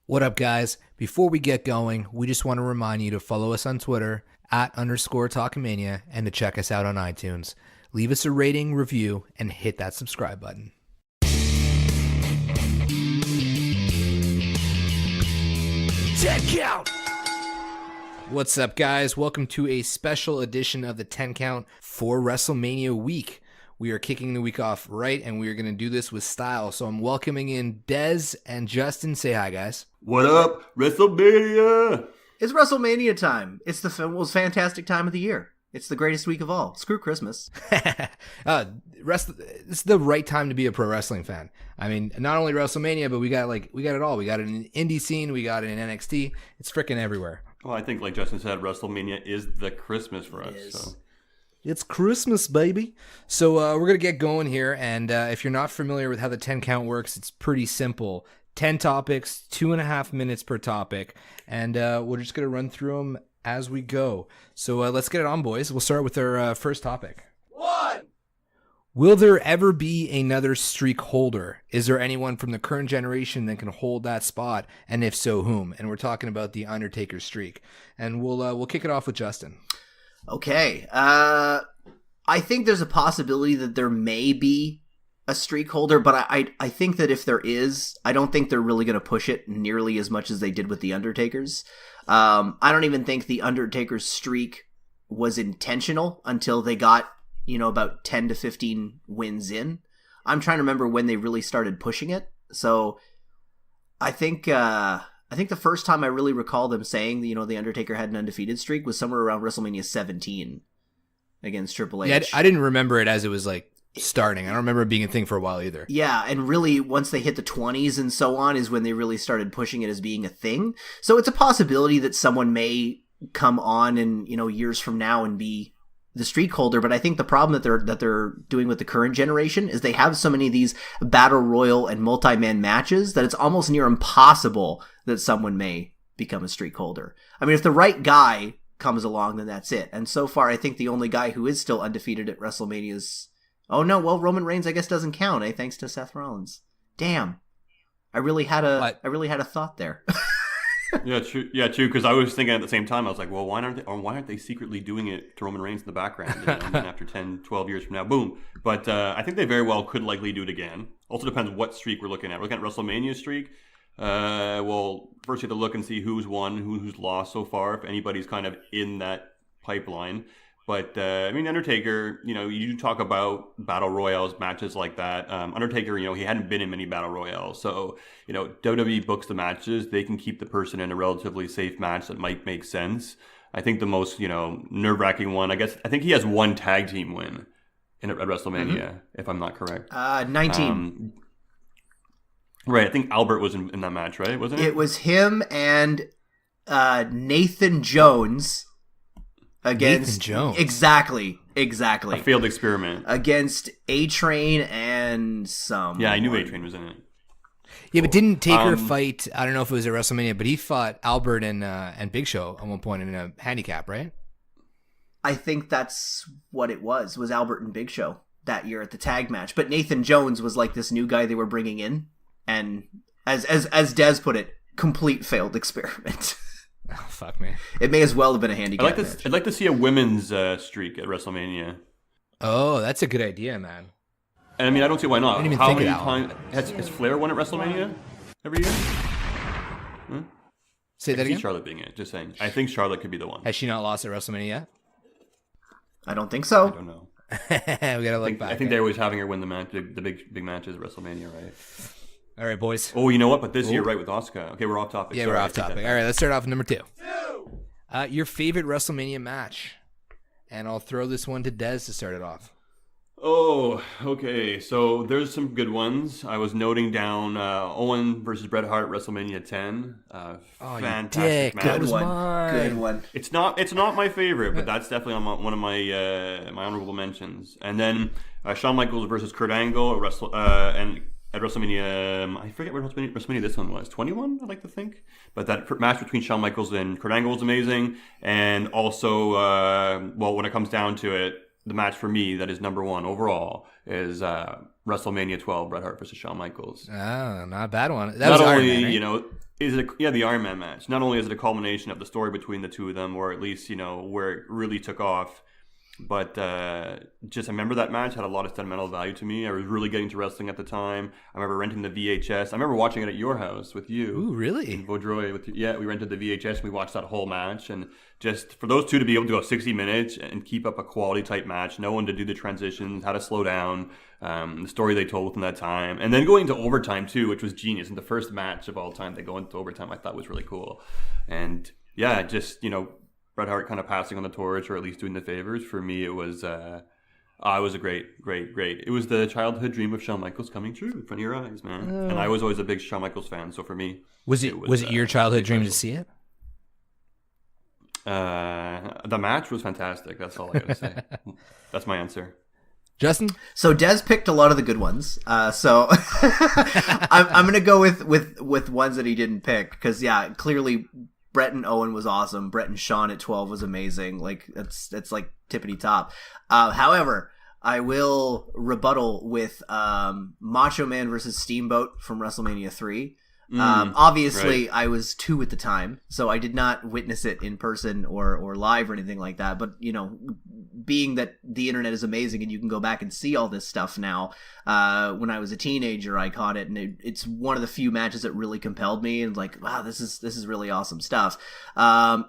What up, guys? Before we get going, we just want to remind you to follow us on Twitter @_Talkmania and to check us out on iTunes. Leave us a rating, review, and hit that subscribe button. 10 count! What's up, guys? Welcome to a special edition of the 10 count for WrestleMania week. We are kicking the week off right, and we are going to do this with style. So I'm welcoming in Dez and Justin. Say hi, guys. What up, WrestleMania? It's WrestleMania time. It's the most fantastic time of the year. It's the greatest week of all. Screw Christmas. It's the right time to be a pro wrestling fan. I mean, not only WrestleMania, but we got it all. We got it in the indie scene. We got it in NXT. It's freaking everywhere. Well, I think, like Justin said, WrestleMania is the Christmas for us. So. It's Christmas, baby. So we're going to get going here. And if you're not familiar with how the 10 count works, it's pretty simple. 10 topics, 2.5 minutes per topic. And we're just going to run through them as we go. So let's get it on, boys. We'll start with our first topic. 1. Will there ever be another streak holder? Is there anyone from the current generation that can hold that spot? And if so, whom? And we're talking about the Undertaker streak. And we'll kick it off with Justin. Okay. I think there's a possibility that there may be a streak holder, but I think that if there is, I don't think they're really going to push it nearly as much as they did with the Undertaker's. I don't even think the Undertaker's streak was intentional until they got, about 10 to 15 wins in. I'm trying to remember when they really started pushing it. So I think the first time I really recall them saying, the Undertaker had an undefeated streak was somewhere around WrestleMania 17 against Triple H. Yeah, I didn't remember it as it was like starting. I don't remember it being a thing for a while either. Yeah, and really once they hit the 20s and so on is when they really started pushing it as being a thing. So it's a possibility that someone may come on in, years from now and be the streak holder, but I think the problem that they're doing with the current generation is they have so many of these battle royal and multi-man matches that it's almost near impossible that someone may become a streak holder. I mean, if the right guy comes along, then that's it. And so far, I think the only guy who is still undefeated at WrestleMania is... Oh no, well, Roman Reigns I guess doesn't count, thanks to Seth Rollins. Damn. I really had a thought there. Yeah, true. Yeah, true. Because I was thinking at the same time, I was like, well, why aren't they secretly doing it to Roman Reigns in the background? And then after 10, 12 years from now, boom. But I think they very well could likely do it again. Also depends what streak we're looking at. We're looking at WrestleMania streak. Well, first you have to look and see who's won, who's lost so far, if anybody's kind of in that pipeline. But, Undertaker, you talk about battle royals, matches like that. Undertaker, he hadn't been in many battle royals. So, WWE books the matches. They can keep the person in a relatively safe match that might make sense. I think the most, nerve-wracking one, I think he has one tag team win at WrestleMania, if I'm not correct. 19. Right, I think Albert was in that match, right? Wasn't it? It was him and Nathan Jones... Against Nathan Jones. Exactly. A failed experiment. Against A-Train and some. Yeah, I knew A-Train was in it. Yeah, but didn't Taker fight, I don't know if it was at WrestleMania, but he fought Albert and Big Show at one point in a handicap, right? I think that's what it was Albert and Big Show that year at the tag match. But Nathan Jones was like this new guy they were bringing in. And as Dez put it, complete failed experiment. Oh, fuck me. It may as well have been a handicap match. I'd like to see a women's streak at WrestleMania. Oh, that's a good idea, man. And I don't see why not. I didn't even How think many of that times has Flair won at WrestleMania every year? Say that again? Charlotte being it, just saying. I think Charlotte could be the one. Has she not lost at WrestleMania yet? I don't think so. I don't know. We gotta look back. I think they're always having her win the match, the big matches at WrestleMania, right? All right, boys. Oh, you know what? But this year, right, with Asuka. Okay, we're off topic. Yeah, Sorry, we're off topic. All right, let's start off with number 2. Your favorite WrestleMania match. And I'll throw this one to Dez to start it off. Oh, okay. So there's some good ones. I was noting down Owen versus Bret Hart, WrestleMania 10. Fantastic match. Good one. It's not my favorite, but that's definitely on one of my my honorable mentions. And then Shawn Michaels versus Kurt Angle and at WrestleMania, I forget what WrestleMania this one was. 21, I like to think. But that match between Shawn Michaels and Kurt Angle was amazing. And also, when it comes down to it, the match for me that is number one overall is WrestleMania 12, Bret Hart versus Shawn Michaels. Oh, not a bad one. That Not was Iron only, Man, right? you know, the Iron Man match. Not only is it a culmination of the story between the two of them, or at least, you know, where it really took off, but just I remember that match had a lot of sentimental value to me. I was really getting to wrestling at the time. I remember renting the VHS. I remember watching it at your house with you. Ooh, really? In Vaudreuil with you. Yeah, we rented the VHS and we watched that whole match. And just for those two to be able to go 60 minutes and keep up a quality type match, no one to do the transitions, how to slow down, the story they told within that time, and then going into overtime too, which was genius. And the first match of all time, they go into overtime, I thought was really cool. And yeah, just, you know, Bret Hart kind of passing on the torch, or at least doing the favors. For me, it was a great. It was the childhood dream of Shawn Michaels coming true in front of your eyes, man. And I was always a big Shawn Michaels fan, so for me, was it your childhood dream to see it? The match was fantastic. That's all I gotta say. That's my answer. Justin? So Des picked a lot of the good ones. So I'm gonna go with ones that he didn't pick, because yeah, clearly Bret and Owen was awesome. Bret and Shawn at 12 was amazing. Like that's like tippity top. However, I will rebuttal with Macho Man versus Steamboat from WrestleMania 3. Obviously, right. I was 2 at the time, so I did not witness it in person or live or anything like that. But, you know, being that the internet is amazing and you can go back and see all this stuff now, when I was a teenager, I caught it, and it's one of the few matches that really compelled me, and like, wow, this is really awesome stuff.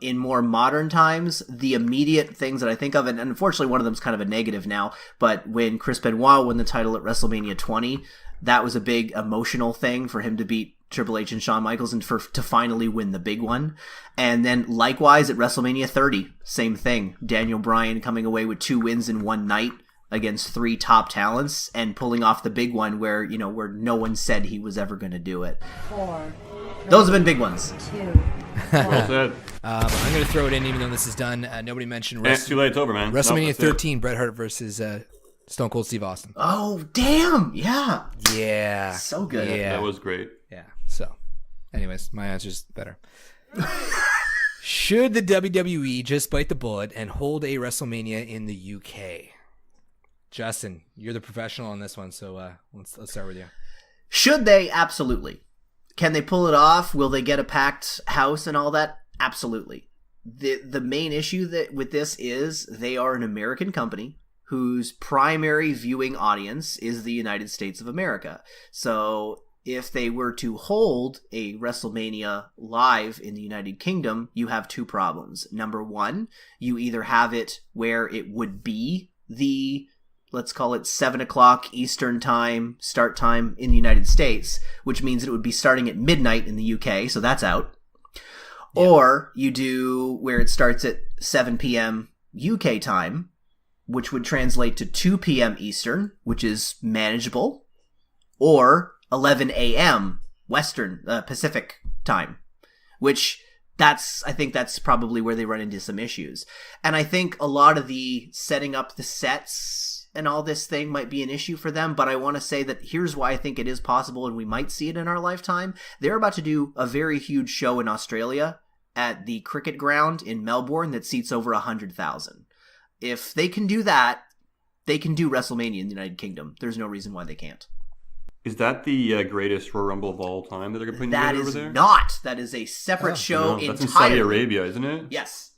In more modern times, the immediate things that I think of, and unfortunately one of them is kind of a negative now, but when Chris Benoit won the title at WrestleMania 20, that was a big emotional thing for him to beat Triple H and Shawn Michaels and to finally win the big one. And then likewise at WrestleMania 30, same thing. Daniel Bryan coming away with 2 wins in one night against 3 top talents and pulling off the big one where no one said he was ever going to do it. 4. Those have been big ones. 2. Well said. I'm going to throw it in even though this is done. Nobody mentioned It's too late. It's over, man. WrestleMania 13, Bret Hart versus Stone Cold Steve Austin. Oh, damn. Yeah. Yeah. So good. Yeah. That was great. Yeah. So, anyways, my answer's better. Should the WWE just bite the bullet and hold a WrestleMania in the UK? Justin, you're the professional on this one, so let's start with you. Should they? Absolutely. Can they pull it off? Will they get a packed house and all that? Absolutely. The main issue with this is they are an American company whose primary viewing audience is the United States of America. So if they were to hold a WrestleMania live in the United Kingdom, you have 2 problems. Number 1, you either have it where it would be the, let's call it 7 o'clock Eastern time, start time in the United States, which means it would be starting at midnight in the UK, so that's out. Yeah. Or you do where it starts at 7 p.m. UK time, which would translate to 2 p.m. Eastern, which is manageable, or 11 a.m. Western Pacific time, which I think that's probably where they run into some issues. And I think a lot of the setting up the sets and all this thing might be an issue for them, but I want to say that here's why I think it is possible and we might see it in our lifetime. They're about to do a very huge show in Australia at the cricket ground in Melbourne that seats over 100,000. If they can do that, they can do WrestleMania in the United Kingdom. There's no reason why they can't. Is that the greatest Royal Rumble of all time that they're putting together over there? That is not. That is a separate show entirely. That's in Saudi Arabia, isn't it? Yes.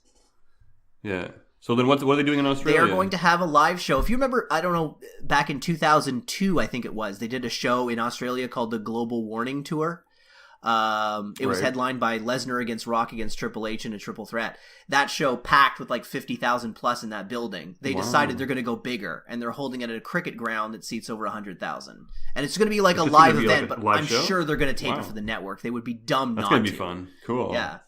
Yeah. So then what are they doing in Australia? They are going to have a live show. If you remember, I don't know, back in 2002, I think it was, they did a show in Australia called the Global Warning Tour. It was headlined by Lesnar against Rock against Triple H in a triple threat. That show packed with like 50,000 plus in that building. They decided they're going to go bigger, and they're holding it at a cricket ground that seats over 100,000. And it's going to be like a live event, but I'm sure they're going to tape it for the network. They would be dumb not to. That's going to be fun. Cool. Yeah.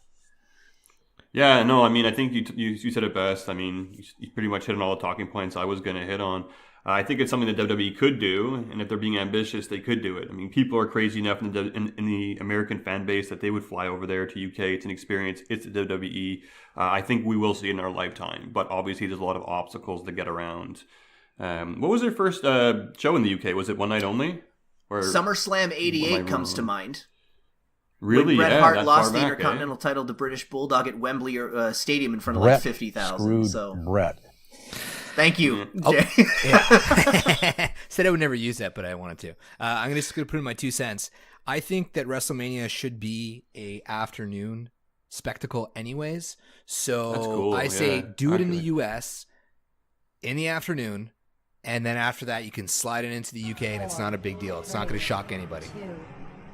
Yeah, no, I mean, I think you said it best. I mean, you pretty much hit on all the talking points I was going to hit on. I think it's something that WWE could do, and if they're being ambitious, they could do it. I mean, people are crazy enough in the American fan base that they would fly over there to UK. It's an experience. It's the WWE. I think we will see it in our lifetime, but obviously there's a lot of obstacles to get around. What was their first show in the UK? Was it one night only? Or SummerSlam '88 comes to mind. Really? Bret Hart lost the Intercontinental title to British Bulldog at Wembley Stadium in front of like 50,000. Screwed Brett. Thank you, Oh, Jay. yeah. Said I would never use that, but I wanted to. I'm just going to put in my 2 cents. I think that WrestleMania should be a afternoon spectacle anyways. So That's cool, I say yeah, do it in the actually. U.S. in the afternoon, and then after that you can slide it into the U.K. and it's not a big deal. It's not going to shock anybody.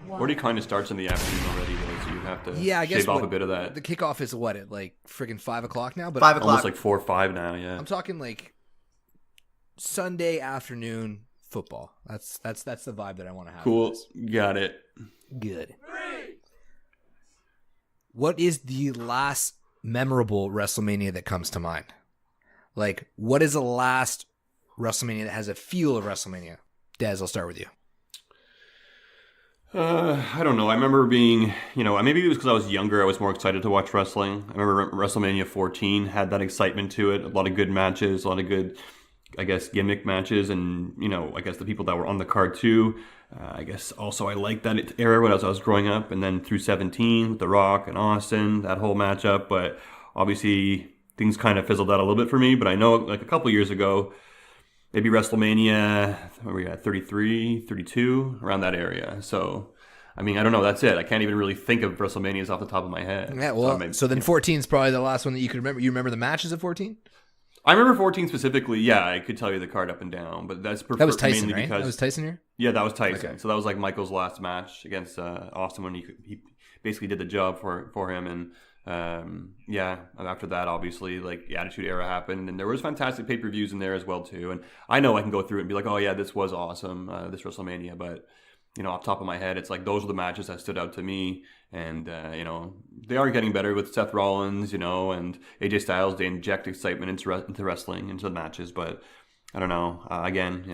Already kind of starts in the afternoon already, though, so you have to I guess shave off a bit of that. The kickoff is what, at like friggin' 5 o'clock now? But 5 o'clock. Almost like 4 or 5 now, yeah. I'm talking like Sunday afternoon football. That's the vibe that I want to have. Cool, got it. Good. What is the last memorable WrestleMania that comes to mind? Like, what is the last WrestleMania that has a feel of WrestleMania? Dez, I'll start with you. I don't know. I remember being, maybe it was because I was younger. I was more excited to watch wrestling. I remember WrestleMania 14 had that excitement to it. A lot of good matches, a lot of good, I guess, gimmick matches. And, I guess the people that were on the card too. I guess also I liked that era when I was growing up. And then through 17 with The Rock and Austin, that whole matchup. But obviously things kind of fizzled out a little bit for me. But I know like a couple years ago, maybe WrestleMania, where were we at, 33, 32, around that area. So, I mean, I don't know. That's it. I can't even really think of WrestleManias off the top of my head. Yeah, well, so then 14 is probably the last one that you could remember. You remember the matches of 14? I remember 14 specifically. Yeah, I could tell you the card up and down, but that's that was Tyson, mainly right? because That was Tyson here? Yeah, that was Tyson. Okay. So that was like Michael's last match against Austin when he basically did the job for him. And after that, obviously, like the Attitude Era happened, and there was fantastic pay-per-views in there as well too. And I know I can go through it and be like, oh yeah, this was awesome, this WrestleMania, but off the top of my head, it's like those are the matches that stood out to me. And they are getting better with Seth Rollins, and AJ Styles. They inject excitement into wrestling, into the matches, but I don't know. Again,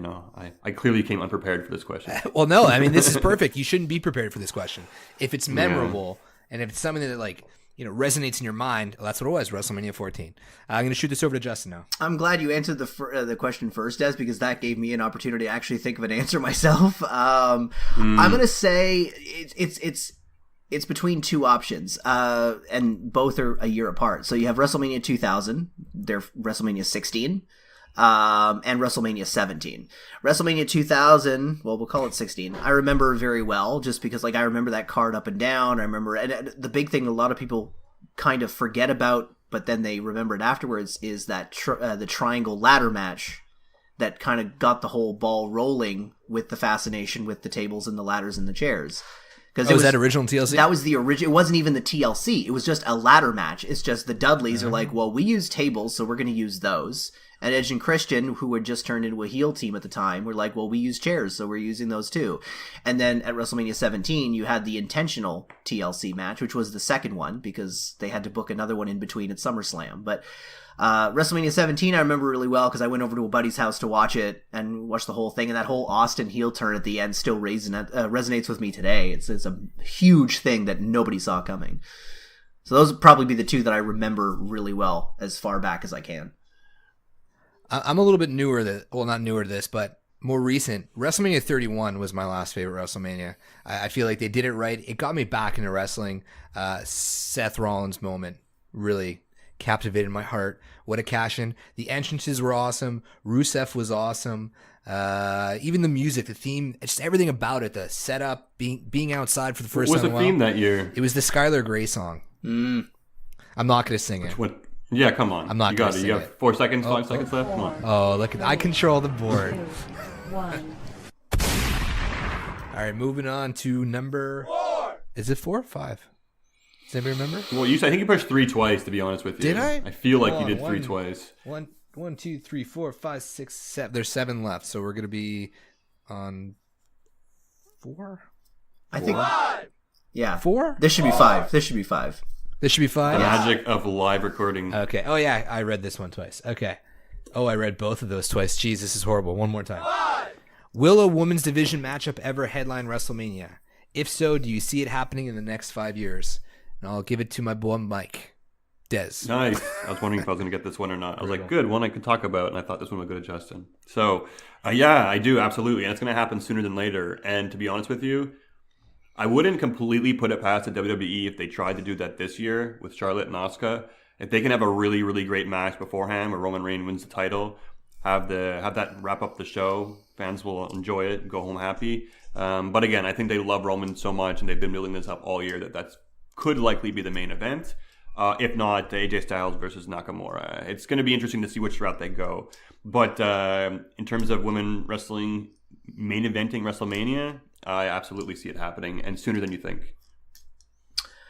I clearly came unprepared for this question. Well, no, I mean, this is perfect. You shouldn't be prepared for this question. If it's memorable and if it's something that like resonates in your mind, well, that's what it was. WrestleMania 14. I'm going to shoot this over to Justin now. I'm glad you answered the question first, Des, because that gave me an opportunity to actually think of an answer myself. I'm going to say it's between two options, and both are a year apart. So you have WrestleMania 2000, they're WrestleMania 16, and WrestleMania 17. WrestleMania 2000, well, we'll call it 16. I remember very well, just because like I remember that card up and down. I remember, and the big thing a lot of people kind of forget about, but then they remember it afterwards, is that the triangle ladder match that kind of got the whole ball rolling with the fascination with the tables and the ladders and the chairs. Was that original TLC? That was the original. It wasn't even the TLC. It was just a ladder match. It's just the Dudleys are like, well, we use tables, so we're going to use those. And Edge and Christian, who had just turned into a heel team at the time, were like, well, we use chairs, so we're using those too. And then at WrestleMania 17, you had the intentional TLC match, which was the second one, because they had to book another one in between at SummerSlam. But WrestleMania 17, I remember really well, because I went over to a buddy's house to watch it and watch the whole thing. And that whole Austin heel turn at the end still resonates with me today. It's a huge thing that nobody saw coming. So those would probably be the two that I remember really well as far back as I can. I'm a little bit newer not newer to this, but more recent. WrestleMania 31 was my last favorite WrestleMania. I feel like they did it right. It got me back into wrestling. Seth Rollins moment really captivated my heart. What a cash in. The entrances were awesome. Rusev was awesome. Even the music, the theme, just everything about it, the setup, being outside for the first time. What was the theme that year? It was the Skylar Grey song. I'm not going to sing it. Yeah, come on. I'm not going to sing it. You have 4 seconds, 5 seconds left? Come on. Oh, look, I control the board. 2, 1. All right, moving on to number 4. Is it 4 or 5? Does anybody remember? Well, I think you pushed 3 twice, to be honest with you. Did I? I feel like you did 3 twice. 1, 2, 3, 4, 5, 6, 7. There's 7 left, so we're going to be on 4? I think. 5. Yeah. 4? This should be 5. This should be 5. This should be 5? The magic of live recording. Okay. Oh, yeah, I read this one twice. Okay. Oh, I read both of those twice. Jeez, this is horrible. One more time. 5. Will a women's division matchup ever headline WrestleMania? If so, do you see it happening in the next 5 years? And I'll give it to my boy Mike. Dez. Nice. I was wondering if I was going to get this one or not. I was like, good, one I could talk about, and I thought this one would go to Justin. So, yeah, I do, absolutely. And it's going to happen sooner than later. And to be honest with you, I wouldn't completely put it past the WWE if they tried to do that this year with Charlotte and Asuka. If they can have a really, really great match beforehand where Roman Reigns wins the title, have that wrap up the show. Fans will enjoy it, go home happy. But again, I think they love Roman so much, and they've been building this up all year that could likely be the main event. If not, AJ Styles versus Nakamura. It's going to be interesting to see which route they go. But in terms of women wrestling main eventing WrestleMania, I absolutely see it happening, and sooner than you think.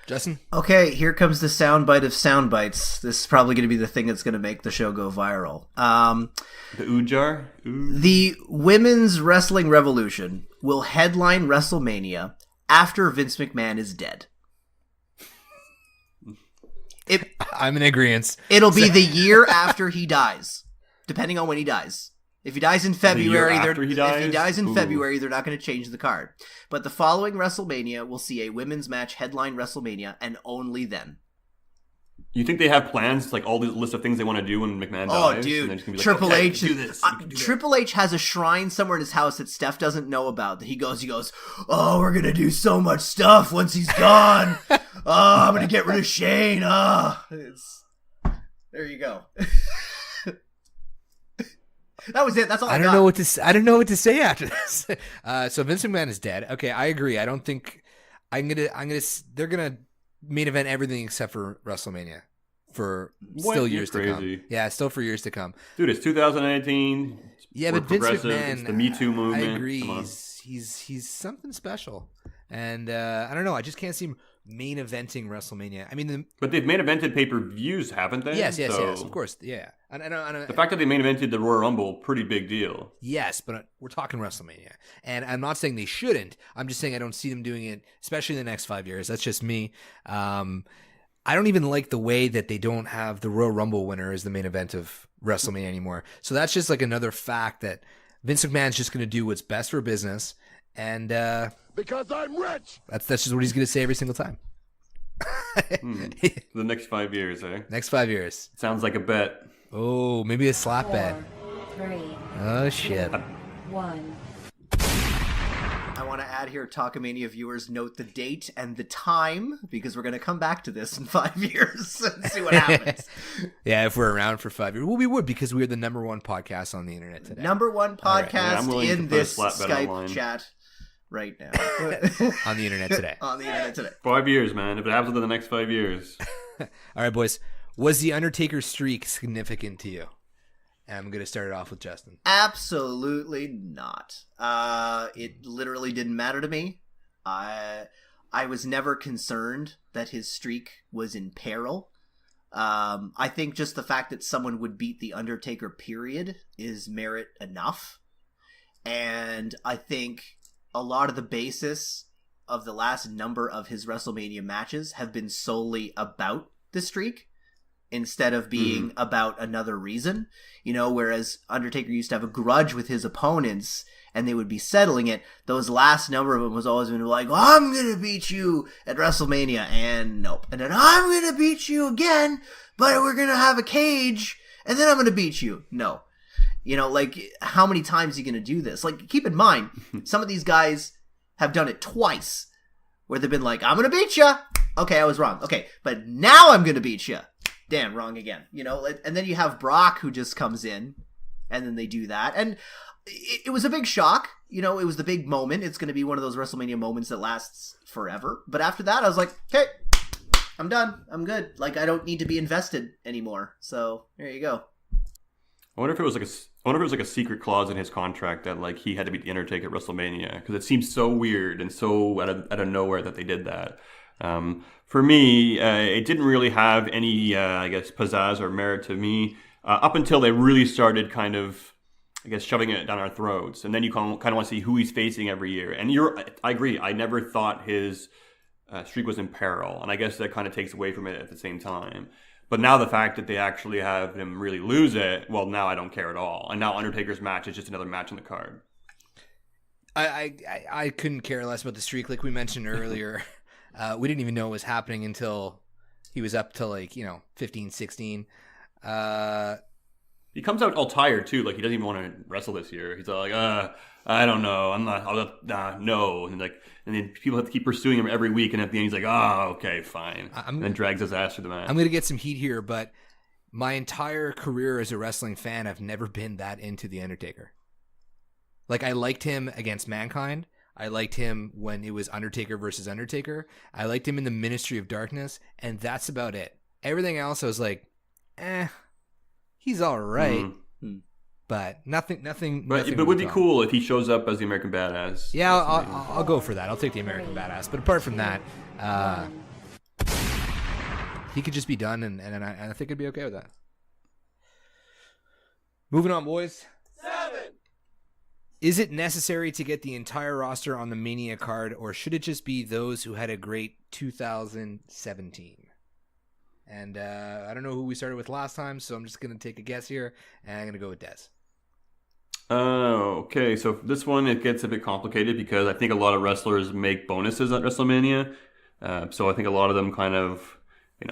Justin? Okay, here comes the soundbite of soundbites. This is probably going to be the thing that's going to make the show go viral. The Ujar? The Women's Wrestling Revolution will headline WrestleMania after Vince McMahon is dead. I'm in agreement. It'll be the year after he dies, depending on when he dies. If he dies in February, they're not going to change the card. But the following WrestleMania will see a women's match headline WrestleMania, and only then. You think they have plans, like all this list of things they want to do when McMahon dies? Oh, dude. And just gonna be like, Triple okay, H. do this. Triple H has a shrine somewhere in his house that Steph doesn't know about. That he goes, oh, we're going to do so much stuff once he's gone. I'm going to get rid of Shane. There you go. That was it. That's all I got. I don't know what to say after this. So Vince McMahon is dead. Okay, I agree. I don't think they're gonna main event everything except for WrestleMania for still years to come. Yeah, still for years to come. Dude, it's 2018. Yeah, but Vince McMahon, it's the Me Too movement. I agree. He's something special, and I don't know. I just can't see him main eventing WrestleMania. I mean, but they've main evented pay-per-views, haven't they? Yes, of course, yeah. I the fact that they main evented the Royal Rumble, pretty big deal. Yes, but we're talking WrestleMania, and I'm not saying they shouldn't. I'm just saying I don't see them doing it, especially in the next 5 years. That's just me. I don't even like the way that they don't have the Royal Rumble winner as the main event of WrestleMania anymore. So that's just like another fact that Vince McMahon's just going to do what's best for business, and because I'm rich. That's just what he's going to say every single time. The next 5 years, eh? Next 5 years. Sounds like a bet. Oh, maybe a slap 4, bet. 3, Oh, shit. 1. I want to add here, Talkamania viewers, note the date and the time, because we're going to come back to this in 5 years and see what happens. Yeah, if we're around for 5 years. Well, we would, because we are the number one podcast on the internet today. Number one podcast in this Skype online. chat right now. On the internet today. On the internet today. 5 years, man. If it happens within the next 5 years. All right, boys. Was the Undertaker streak significant to you? And I'm going to start it off with Justin. Absolutely not. It literally didn't matter to me. I was never concerned that his streak was in peril. I think just the fact that someone would beat the Undertaker, period, is merit enough. And I think a lot of the basis of the last number of his WrestleMania matches have been solely about the streak, instead of being about another reason, whereas Undertaker used to have a grudge with his opponents and they would be settling it. Those last number of them was always been like, I'm going to beat you at WrestleMania, and nope. And then I'm going to beat you again, but we're going to have a cage, and then I'm going to beat you. No. How many times are you going to do this? Like, keep in mind, some of these guys have done it twice, where they've been like, I'm going to beat you. Okay, I was wrong. Okay, but now I'm going to beat you. Damn, wrong again. And then you have Brock, who just comes in, and then they do that. And it was a big shock. It was the big moment. It's going to be one of those WrestleMania moments that lasts forever. But after that, I was like, okay, I'm done. I'm good. Like, I don't need to be invested anymore. So there you go. I wonder if it was like a secret clause in his contract that like he had to beat the Undertaker at WrestleMania, because it seems so weird and so out of nowhere that they did that. For me, it didn't really have any, pizzazz or merit to me up until they really started kind of, shoving it down our throats. And then you kind of want to see who he's facing every year. And I agree. I never thought his streak was in peril. And I guess that kind of takes away from it at the same time. But now the fact that they actually have him really lose it, well, now I don't care at all. And now Undertaker's match is just another match on the card. I couldn't care less about the streak, like we mentioned earlier. We didn't even know it was happening until he was up to 15, 16. He comes out all tired too. Like he doesn't even want to wrestle this year. He's like, I don't know. I'm not. No. And then people have to keep pursuing him every week. And at the end, he's like, oh, okay, fine. And then drags his ass through the match. I'm going to get some heat here, but my entire career as a wrestling fan, I've never been that into The Undertaker. Like, I liked him against Mankind. I liked him when it was Undertaker versus Undertaker. I liked him in the Ministry of Darkness, and that's about it. Everything else, I was like, he's all right. But nothing. But it would be cool if he shows up as the American Badass. Yeah, I'll go for that. I'll take the American Badass. But apart from that, he could just be done, and I think I'd be okay with that. Moving on, boys. 7. Is it necessary to get the entire roster on the Mania card, or should it just be those who had a great 2017? And I don't know who we started with last time, so I'm just going to take a guess here, and I'm going to go with Dez. Okay, so this one, it gets a bit complicated because I think a lot of wrestlers make bonuses at WrestleMania. So I think a lot of them kind of,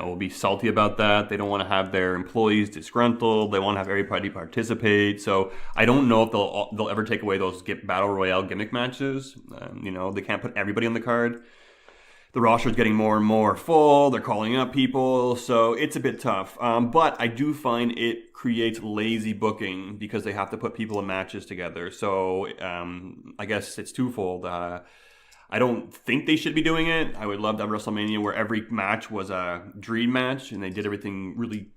will be salty about that. They don't want to have their employees disgruntled. They want to have everybody participate. So I don't know if they'll ever take away those Battle Royale gimmick matches. They can't put everybody on the card. The roster's getting more and more full. They're calling up people. So it's a bit tough. But I do find it creates lazy booking because they have to put people in matches together. So I guess it's twofold. I don't think they should be doing it. I would love to have WrestleMania where every match was a dream match and they did everything really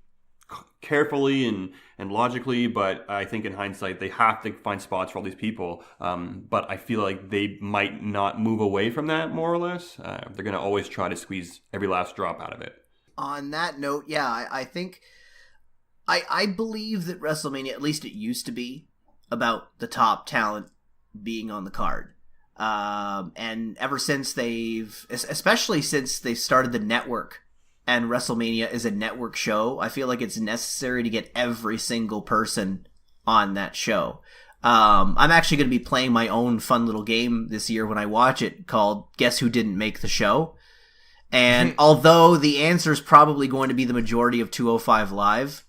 carefully and logically, but I think in hindsight they have to find spots for all these people. But I feel like they might not move away from that, more or less. They're going to always try to squeeze every last drop out of it. On that note, yeah, I think I believe that WrestleMania, at least it used to be, about the top talent being on the card. And ever since especially since they started the network and WrestleMania is a network show, I feel like it's necessary to get every single person on that show. I'm actually going to be playing my own fun little game this year when I watch it called Guess Who Didn't Make the Show? And although the answer is probably going to be the majority of 205 Live,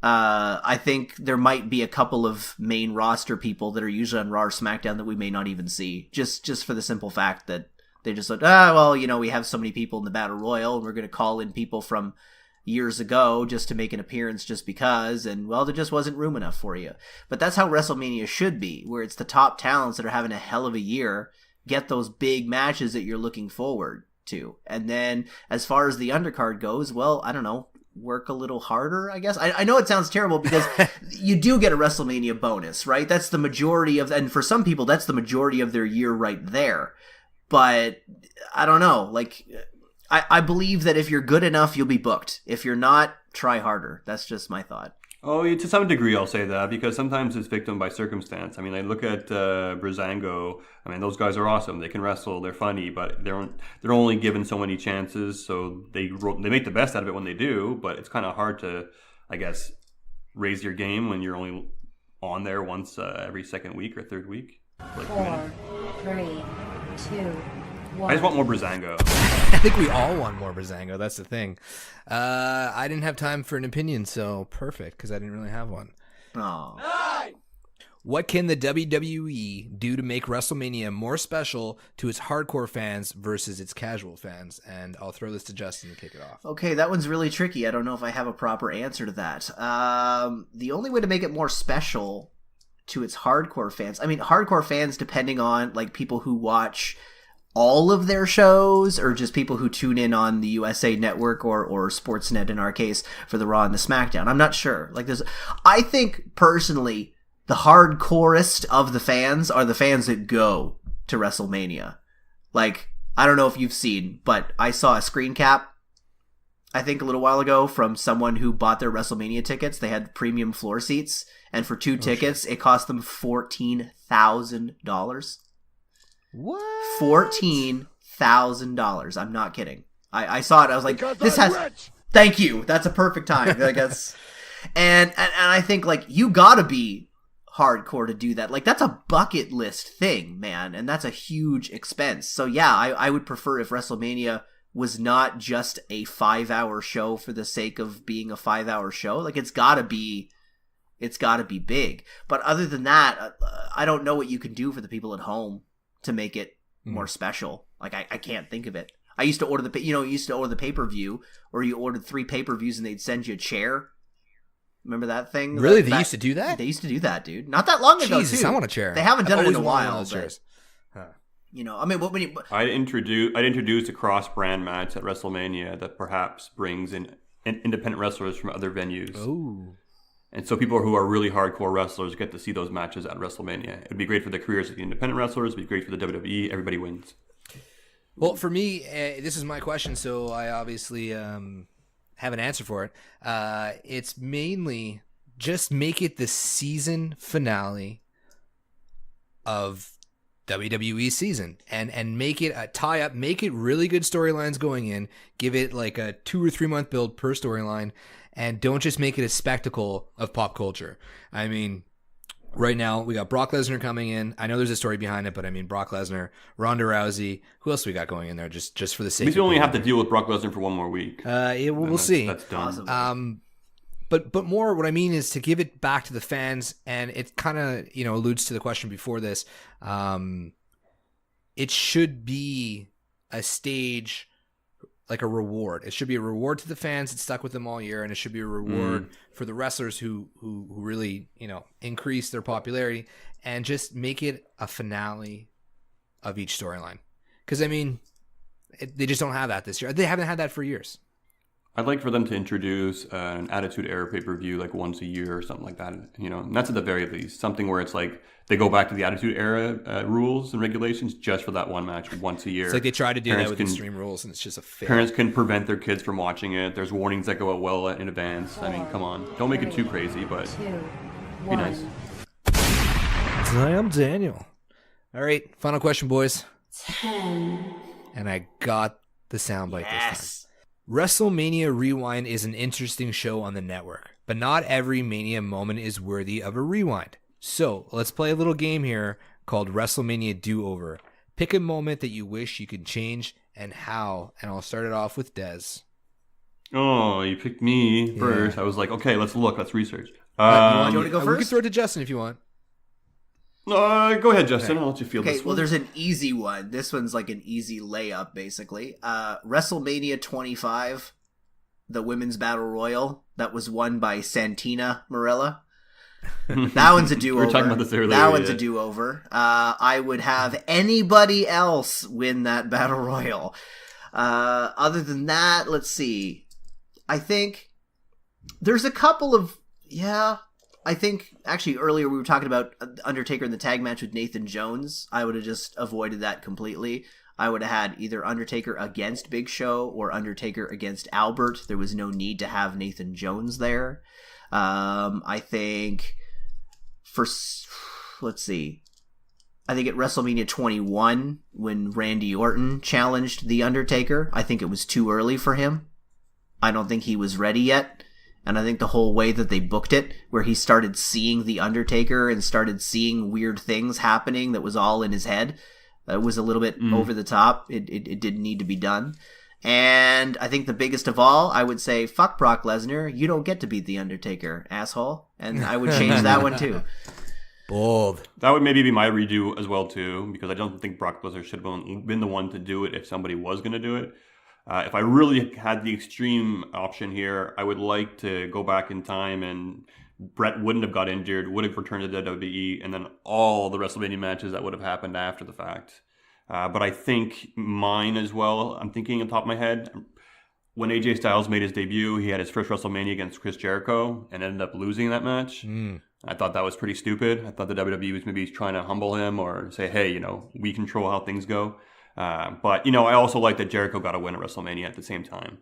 I think there might be a couple of main roster people that are usually on Raw or SmackDown that we may not even see, just for the simple fact that they just like, we have so many people in the Battle Royal, and we're going to call in people from years ago just to make an appearance just because, and well, there just wasn't room enough for you. But that's how WrestleMania should be, where it's the top talents that are having a hell of a year, get those big matches that you're looking forward to. And then as far as the undercard goes, well, I don't know, work a little harder, I guess. I know it sounds terrible because you do get a WrestleMania bonus, right? That's the majority of, and for some people, that's the majority of their year right there. But I don't know, like, I believe that if you're good enough, you'll be booked. If you're not, try harder. That's just my thought. Oh, to some degree, I'll say that, because sometimes it's victim by circumstance. I mean, I look at Breezango. I mean, those guys are awesome. They can wrestle. They're funny, but they're only given so many chances. So they make the best out of it when they do. But it's kind of hard to, I guess, raise your game when you're only on there once every second week or third week. Like 4, 3, 2, 1. I just want more Breezango. I think we all want more Breezango. That's the thing. I didn't have time for an opinion, so perfect, because I didn't really have one. Oh. What can the WWE do to make WrestleMania more special to its hardcore fans versus its casual fans? And I'll throw this to Justin to kick it off. Okay, that one's really tricky. I don't know if I have a proper answer to that. The only way to make it more special to its hardcore fans, I mean, hardcore fans, depending on like people who watch all of their shows or just people who tune in on the USA Network or Sportsnet in our case for the Raw and the SmackDown. I'm not sure. Like this, I think personally the hardcorest of the fans are the fans that go to WrestleMania. Like, I don't know if you've seen, but I saw a screen cap, I think a little while ago, from someone who bought their WrestleMania tickets. They had premium floor seats, and for 2 tickets, it cost them $14,000. What? $14,000. I'm not kidding. I saw it. I was like, this has. Rich. Thank you. That's a perfect time. I guess. And I think like you gotta be hardcore to do that. Like that's a bucket list thing, man, and that's a huge expense. So yeah, I would prefer if WrestleMania was not just a 5-hour show for the sake of being a 5-hour show. Like it's gotta be big. But other than that, I don't know what you can do for the people at home to make it more special. Like I can't think of it. I used to order the pay-per-view, or you ordered 3 pay-per-views and they'd send you a chair Remember that thing? Really? They used to do that? They used to do that, dude. Not that long ago, Jesus, too. I want a chair. They haven't done I've it in a always wanted one of while. those But, chairs. Huh. you know, I mean, when you... I'd introduce a cross-brand match at WrestleMania that perhaps brings in independent wrestlers from other venues. Oh. And so people who are really hardcore wrestlers get to see those matches at WrestleMania. It'd be great for the careers of the independent wrestlers. It'd be great for the WWE. Everybody wins. Well, for me, this is my question, so I obviously have an answer for it. It's mainly just make it the season finale of WWE season and make it a tie-up, make it really good storylines going in, give it like a 2 or 3 month build per storyline, and don't just make it a spectacle of pop culture. I mean, right now we got Brock Lesnar coming in. I know there's a story behind it, but I mean Brock Lesnar, Ronda Rousey. Who else we got going in there? Just for the sake. At least we only have to deal with Brock Lesnar for one more week. We'll see. That's done. Awesome. But more what I mean is to give it back to the fans, and it kind of alludes to the question before this. It should be a stage, like a reward. It should be a reward to the fans that stuck with them all year, and it should be a reward for the wrestlers who really increase their popularity, and just make it a finale of each storyline. Because I mean, they just don't have that this year. They haven't had that for years. I'd like for them to introduce an Attitude Era pay-per-view like once a year or something like that. And that's at the very least. Something where it's like they go back to the Attitude Era rules and regulations just for that one match once a year. It's like they try to do that with Extreme Rules, and it's just a fail. Parents can prevent their kids from watching it. There's warnings that go out well in advance. I mean, come on. Don't make it too crazy, but 2, be 1. nice. Hi, I'm Daniel. All right, final question, boys. 10. And I got the soundbite this time. Yes. WrestleMania Rewind is an interesting show on the network, but not every Mania moment is worthy of a rewind. So let's play a little game here called WrestleMania Do-Over. Pick a moment that you wish you could change and how, and I'll start it off with Dez. Oh, you picked me first. I was like, okay, let's research. You want to go We first? can throw it to Justin if you want. Go ahead, Justin. I'll let you feel Okay, this well, one. there's an easy one. This one's like an easy layup, basically. WrestleMania 25, the Women's Battle Royal, that was won by Santina Marella. That one's a do-over. We were talking about this earlier. That one's a do-over. I would have anybody else win that Battle Royal. Other than that, let's see. I think there's a couple of... Yeah... I think, actually, earlier we were talking about Undertaker in the tag match with Nathan Jones. I would have just avoided that completely. I would have had either Undertaker against Big Show or Undertaker against Albert. There was no need to have Nathan Jones there. I think let's see. I think at WrestleMania 21, when Randy Orton challenged The Undertaker, I think it was too early for him. I don't think he was ready yet. And I think the whole way that they booked it, where he started seeing The Undertaker and started seeing weird things happening that was all in his head, was a little bit over the top. It didn't need to be done. And I think the biggest of all, I would say, fuck Brock Lesnar. You don't get to beat The Undertaker, asshole. And I would change that one too. Bold. That would maybe be my redo as well, too, because I don't think Brock Lesnar should have been the one to do it if somebody was going to do it. If I really had the extreme option here, I would like to go back in time and Brett wouldn't have got injured, would have returned to WWE, and then all the WrestleMania matches that would have happened after the fact. But I think mine as well, I'm thinking on top of my head, when AJ Styles made his debut, he had his first WrestleMania against Chris Jericho and ended up losing that match. I thought that was pretty stupid. I thought the WWE was maybe trying to humble him or say, hey, we control how things go. But, I also like that Jericho got a win at WrestleMania at the same time.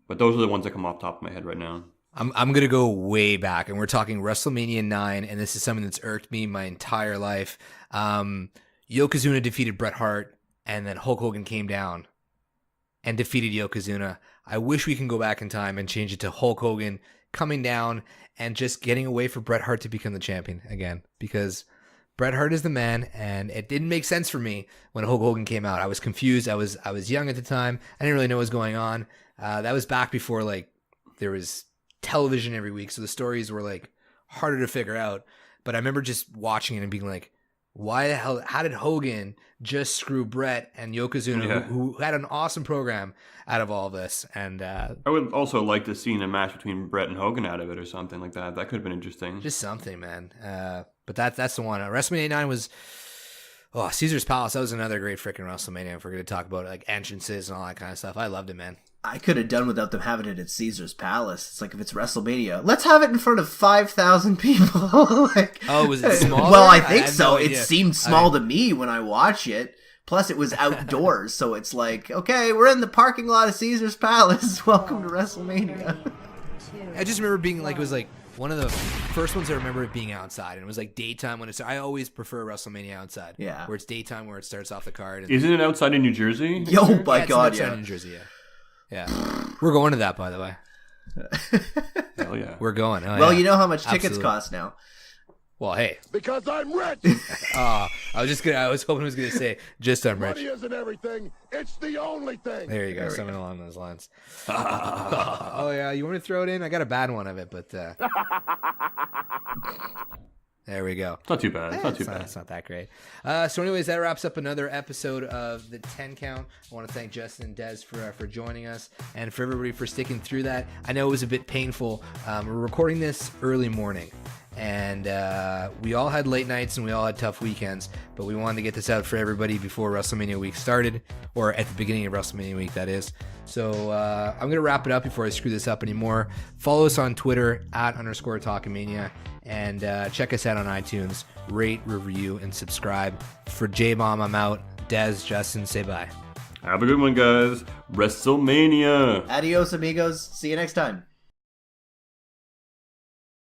But those are the ones that come off the top of my head right now. I'm going to go way back, and we're talking WrestleMania 9, and this is something that's irked me my entire life. Yokozuna defeated Bret Hart, and then Hulk Hogan came down and defeated Yokozuna. I wish we can go back in time and change it to Hulk Hogan coming down and just getting away for Bret Hart to become the champion again, because Bret Hart is the man, and it didn't make sense for me when Hulk Hogan came out. I was confused. I was young at the time. I didn't really know what was going on. That was back before there was television every week, so the stories were harder to figure out. But I remember just watching it and being like, why the hell, how did Hogan just screw Brett and Yokozuna, who had an awesome program out of all this? And I would also like to see a match between Brett and Hogan out of it or something like that. That could have been interesting. Just something, man. But that's the one. WrestleMania 9 was... Oh, Caesar's Palace, that was another great freaking WrestleMania. If we're going to talk about like entrances and all that kind of stuff. I loved it, man. I could have done without them having it at Caesar's Palace. It's like, if it's WrestleMania, let's have it in front of 5,000 people. Like, oh, was it small? Well, I think so. No it idea. seemed small to me when I watch it. Plus, it was outdoors, so it's like, okay, we're in the parking lot of Caesar's Palace. Welcome to WrestleMania. I just remember being like, it was like one of the first ones I remember it being outside, and it was like daytime when it's. I always prefer WrestleMania outside. Yeah, where it's daytime, where it starts off the card. And isn't it outside in New Jersey? Yo, my God, it's outside in New Jersey, yeah. We're going to that, by the way. Hell yeah, we're going. Well, you know how much tickets cost now. Well, hey. Because I'm rich. I was hoping I was gonna say just I'm rich. Money isn't everything. It's the only thing. There you go. Something along those lines. Oh yeah, you want to throw it in? I got a bad one of it, but there we go. It's not too bad. It's not that great. So anyways, that wraps up another episode of the 10 Count. I want to thank Justin and Des for joining us, and for everybody for sticking through that. I know it was a bit painful. We're recording this early morning, and we all had late nights and we all had tough weekends, but we wanted to get this out for everybody before WrestleMania week started, or at the beginning of WrestleMania week, that is. So I'm going to wrap it up before I screw this up anymore. Follow us on Twitter @_Talkamania, and check us out on iTunes. Rate, review, and subscribe. For J-Bomb, I'm out. Des, Justin, say bye. Have a good one, guys. WrestleMania. Adios, amigos. See you next time.